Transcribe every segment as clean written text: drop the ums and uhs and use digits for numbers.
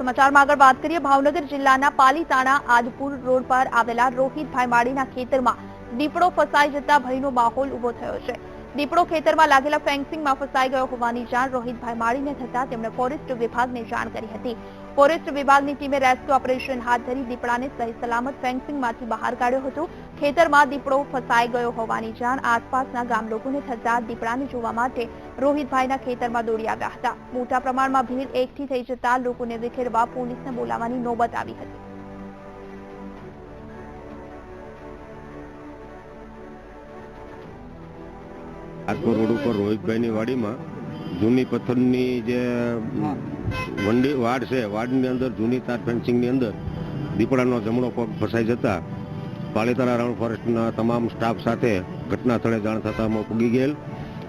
સમાચારમાં આગળ વાત કરીએ ભાવનગર જિલ્લાના પાલીતાણા આદપુર રોડ પર આવેલા રોહિતભાઈ માળીના ખેતરમાં દીપડો ફસાઈ જતા ભયનો માહોલ ઉભો થયો છે। દીપડો ખેતરમાં લાગેલા ફેન્સિંગમાં ફસાઈ ગયો હોવાની જાણ રોહિતભાઈ માળીને થતા તેમણે ફોરેસ્ટ વિભાગને જાણ કરી હતી। ફોરેસ્ટ વિભાગની ટીમે રેસ્ક્યુ ઓપરેશન હાથ ધરી દીપડાને સહી સલામત ફેન્સિંગમાંથી બહાર કાઢ્યો હતો। ખેતરમાં દીપડો ફસાઈ ગયો હોવાની જાણ આસપાસના ગામ લોકોને થતા દીપડાને જોવા માટે રોહિતભાઈના ખેતરમાં દોડી આવ્યા હતા। મોટા પ્રમાણમાં ભીડ એકઠી થઈ જતા લોકોને વિખેરવા પોલીસને બોલાવવાની નોબત આવી હતી। આદપુર રોડ ઉપર રોહિતભાઈની વાડીમાં જૂની પથ્થરની જે વંડી વાડ છે, વાડની અંદર જૂની તાર ફેન્સિંગની અંદર દીપડાનો જમણો પગ ફસાઈ જતા પાલીતાણા રાઉન્ડ ફોરેસ્ટના તમામ સ્ટાફ સાથે ઘટના સ્થળે જાણ થતાં અમે પૂગી ગયેલ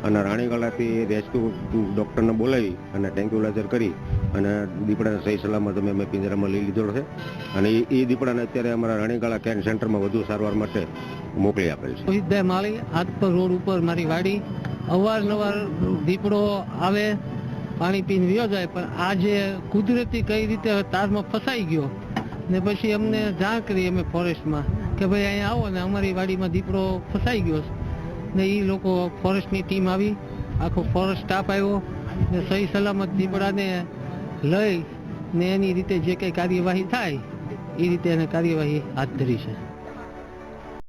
અને રાણીગાળાથી રેસ્ક્યુ ડૉક્ટરને બોલાવી અને ટ્રેન્ક્યુલાઇઝર કરી અને દીપડાને સહી સલામત અમે પિંજરામાં લઈ લીધો છે અને એ દીપડાને અત્યારે અમારા રાણીગાળા કેર સેન્ટરમાં વધુ સારવાર માટે મોકલી આપેલ છે। રોહિતભાઈ માળી આદપુર રોડ ઉપર મારી વાડી અવારનવાર દીપડો આવે પાણી પીને વયો જાય, પણ આજે કુદરતી કઈ રીતે તારમાં ફસાઈ ગયો ને પછી અમને જાણ કરી અમે ફોરેસ્ટમાં કે ભાઈ અહીંયા આવો ને અમારી વાડીમાં દીપડો ફસાઈ ગયો ને એ લોકો ફોરેસ્ટની ટીમ આવી, આખો ફોરેસ્ટ સ્ટાફ આવ્યો ને સહી સલામત દીપડાને લઈ ને એની રીતે જે કંઈ કાર્યવાહી થાય એ રીતે એને કાર્યવાહી હાથ ધરી છે।